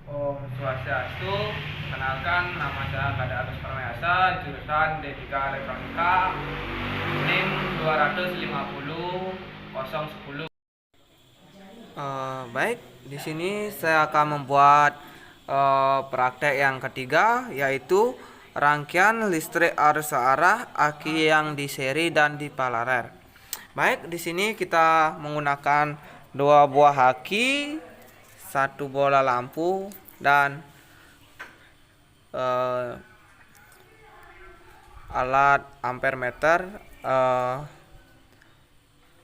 Om Swastiastu, kenalkan nama saya Kada Agus Permayasa, jurusan D3 Elektronika, NIM 250 010. Baik, di sini saya akan membuat praktek yang ketiga, yaitu rangkaian listrik arus searah aki yang di seri dan di paralel. Baik, di sini kita menggunakan dua buah aki, satu bola lampu, dan alat ampere meter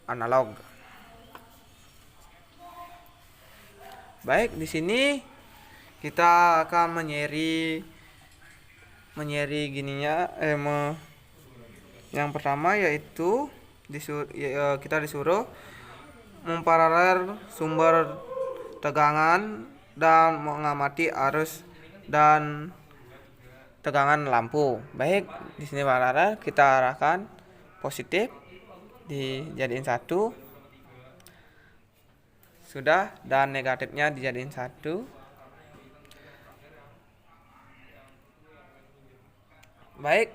analog. Baik, di sini kita akan menyeri gininya. Yang pertama yaitu kita disuruh memparalel sumber tegangan dan mengamati arus dan tegangan lampu. Baik, di sini paralel, kita arahkan positif dijadiin satu, sudah, dan negatifnya dijadiin satu. Baik,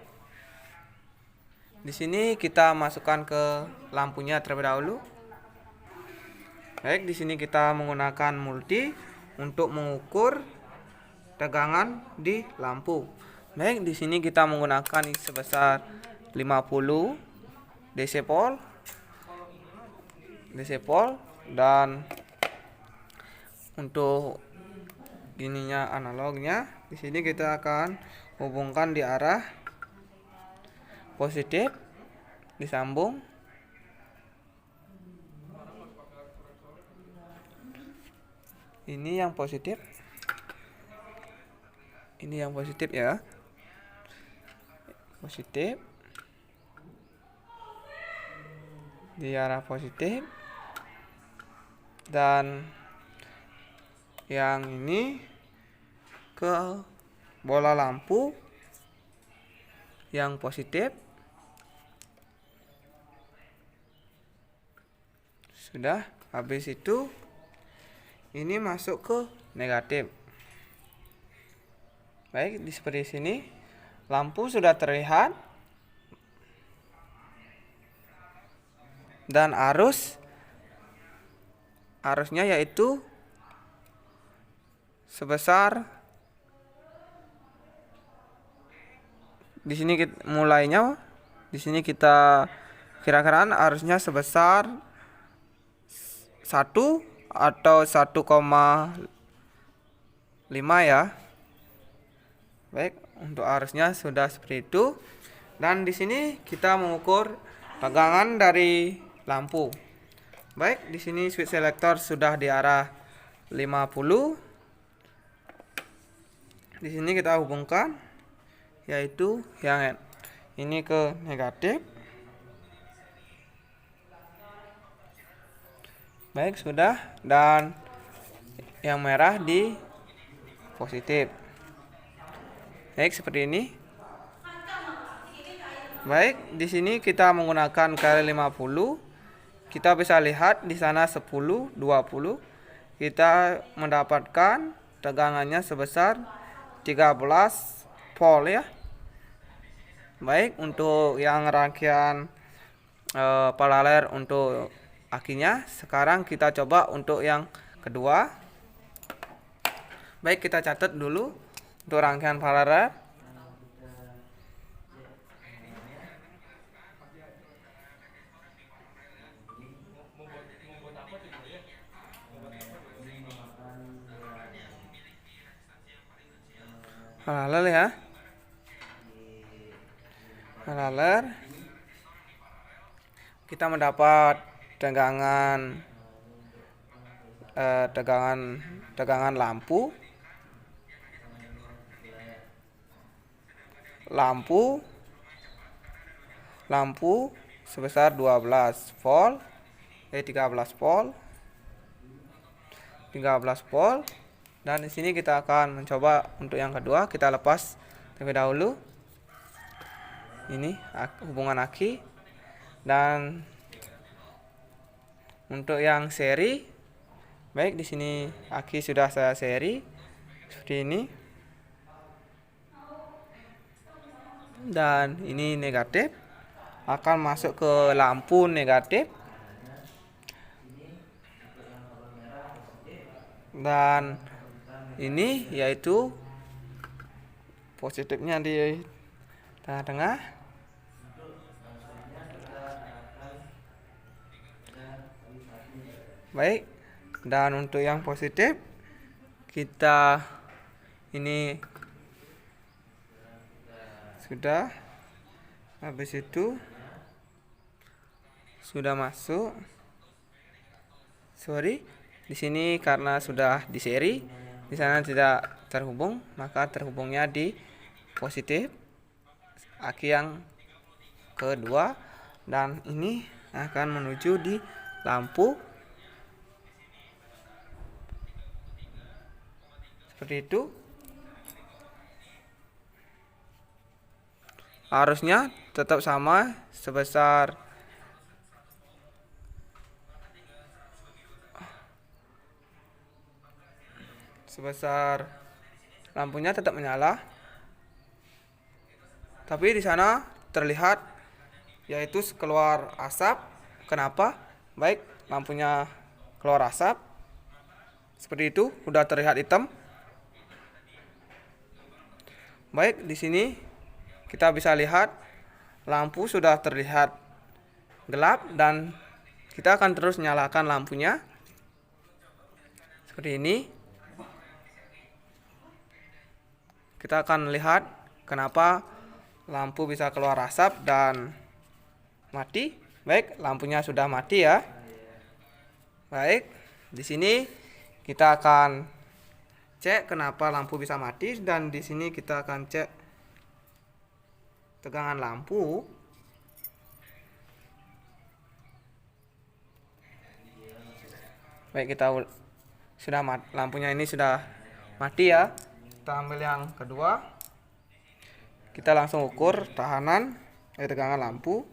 di sini kita masukkan ke lampunya terlebih dahulu. Baik, di sini kita menggunakan multi untuk mengukur tegangan di lampu. Baik, di sini kita menggunakan sebesar 50 desipol dan untuk ininya analognya, di sini kita akan hubungkan di arah positif, disambung. Ini yang positif. Ini yang positif ya. Positif. Di arah positif. Dan yang ini ke bola lampu yang positif. Sudah, habis itu ini masuk ke negatif. Baik, di seperti sini lampu sudah terlihat dan arusnya yaitu sebesar, di sini mulainya, di sini kita kira-kiraan arusnya sebesar 1 atau 1,5 ya. Baik, untuk arusnya sudah seperti itu. Dan di sini kita mengukur tegangan dari lampu. Baik, di sini switch selector sudah di arah 50. Di sini kita hubungkan, yaitu yang ini ke negatif. Baik, sudah, dan yang merah di positif. Baik, seperti ini. Baik, di sini kita menggunakan kali 50. Kita bisa lihat di sana 10, 20. Kita mendapatkan tegangannya sebesar 13 volt ya. Baik, untuk yang rangkaian paralel untuk akinya, sekarang kita coba untuk yang kedua. Baik, kita catat dulu untuk rangkaian paralel. Paralel ya. Paralel. Kita mendapat tegangan lampu sebesar 13 volt. Dan di sini kita akan mencoba untuk yang kedua. Kita lepas terlebih dahulu. Ini hubungan aki. Dan untuk yang seri, baik, di sini aki sudah saya seri. seperti ini, dan ini negatif akan masuk ke lampu negatif, dan ini yaitu positifnya di tengah-tengah. Baik, dan untuk yang positif kita ini sudah, habis itu sudah masuk. Di sini karena sudah di seri, di sana tidak terhubung, maka terhubungnya di positif aki yang kedua, dan ini akan menuju di lampu seperti itu. Arusnya tetap sama sebesar lampunya tetap menyala, tapi di sana terlihat yaitu keluar asap. Kenapa? Baik, lampunya keluar asap seperti itu, sudah terlihat hitam. Baik, di sini kita bisa lihat lampu sudah terlihat gelap, dan kita akan terus nyalakan lampunya seperti ini. Kita akan lihat kenapa lampu bisa keluar asap dan mati. Baik, lampunya sudah mati ya. Baik, di sini kita akan cek kenapa lampu bisa mati, dan di sini kita akan cek tegangan lampu. Baik, kita sudah lampunya ini sudah mati ya. Kita ambil yang kedua, kita langsung ukur tegangan lampu.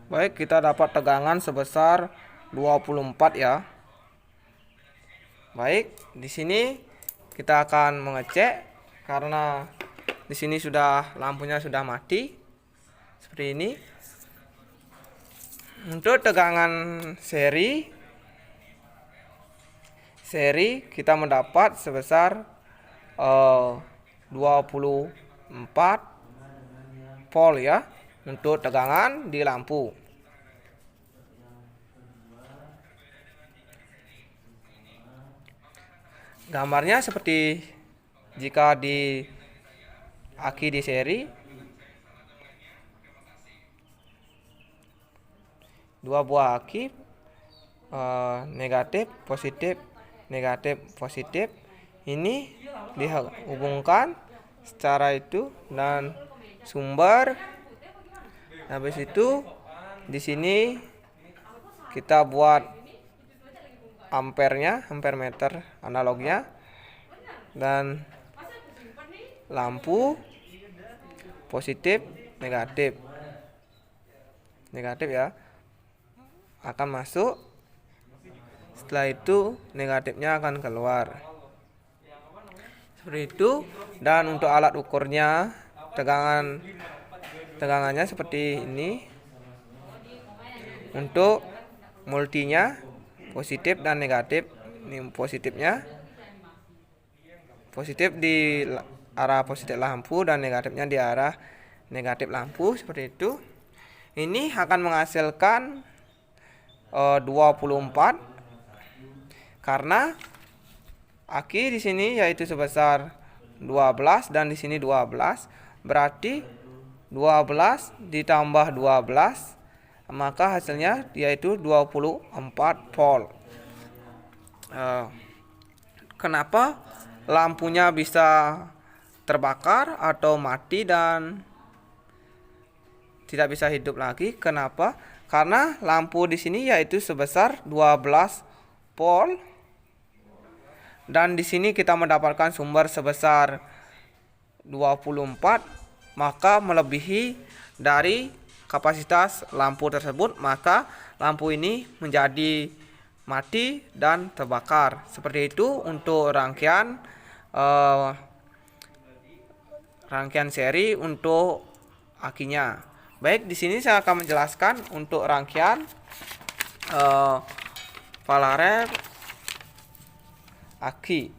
Baik, kita dapat tegangan sebesar 24 ya. Baik, di sini kita akan mengecek karena di sini lampunya sudah mati seperti ini. Untuk tegangan seri kita mendapat sebesar 24 volt ya untuk tegangan di lampu. Gambarnya seperti jika di aki di seri, dua buah aki, negatif positif negatif positif, ini dihubungkan secara itu, dan sumber. Habis itu di sini kita buat ampernya, ampere meter analognya, dan lampu positif negatif ya akan masuk. Setelah itu negatifnya akan keluar seperti itu. Dan untuk alat ukurnya tegangannya seperti ini. Untuk multinya positif dan negatif, ini positifnya positif di arah positif lampu dan negatifnya di arah negatif lampu seperti itu. Ini akan menghasilkan 24 karena aki di sini yaitu sebesar 12 dan di sini 12, berarti 12 ditambah 12, maka hasilnya yaitu 24 volt. Eh, Kenapa lampunya bisa terbakar atau mati dan tidak bisa hidup lagi? Kenapa? Karena lampu di sini yaitu sebesar 12 volt dan di sini kita mendapatkan sumber sebesar 24, maka melebihi dari kapasitas lampu tersebut, maka lampu ini menjadi mati dan terbakar. Seperti itu untuk rangkaian seri untuk akinya. Baik, di sini saya akan menjelaskan untuk rangkaian Palarer aki.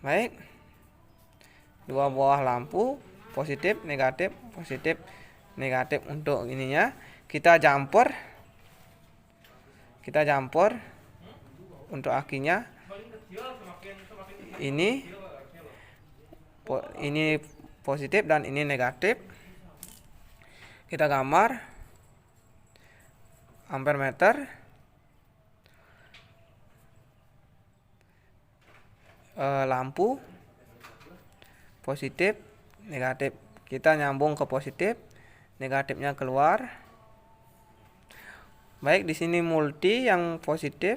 Baik, dua buah lampu, positif, negatif untuk ininya. Kita jumper untuk akinya. Ini positif dan ini negatif. Kita gambar ampermeter, lampu positif, negatif. Kita nyambung ke positif, negatifnya keluar. Baik, di sini multi yang positif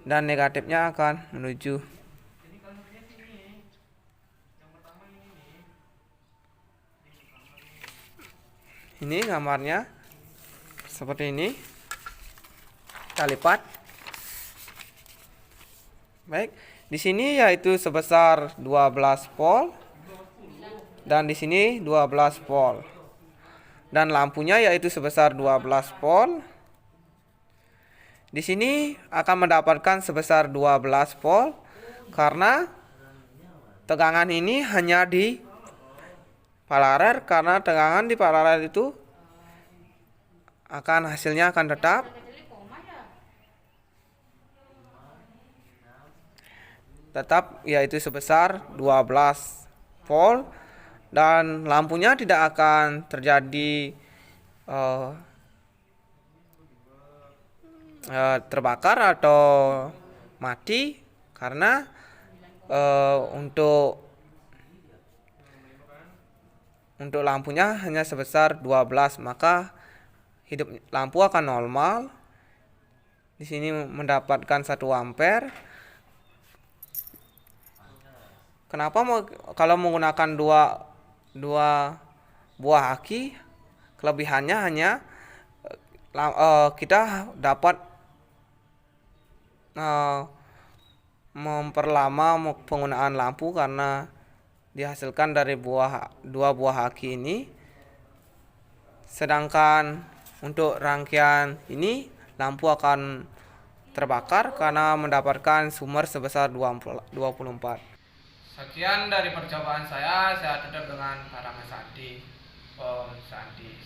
dan negatifnya akan menuju. Ini gambarnya seperti ini. Kita lipat. Baik, di sini yaitu sebesar 12 volt dan di sini 12 volt. Dan lampunya yaitu sebesar 12 volt. Di sini akan mendapatkan sebesar 12 volt karena tegangan ini hanya di Palarer, karena tegangan di Palarer itu hasilnya akan tetap yaitu sebesar 12 volt dan lampunya tidak akan terjadi terbakar atau mati karena untuk lampunya hanya sebesar 12, maka hidup lampu akan normal. Di sini mendapatkan 1 ampere. Kenapa kalau menggunakan dua buah aki, kelebihannya hanya kita dapat memperlama penggunaan lampu karena dihasilkan dari dua buah aki ini. Sedangkan untuk rangkaian ini lampu akan terbakar karena mendapatkan sumber sebesar 24. Sekian dari percobaan saya tutup dengan kata Sandi. Om Sandi.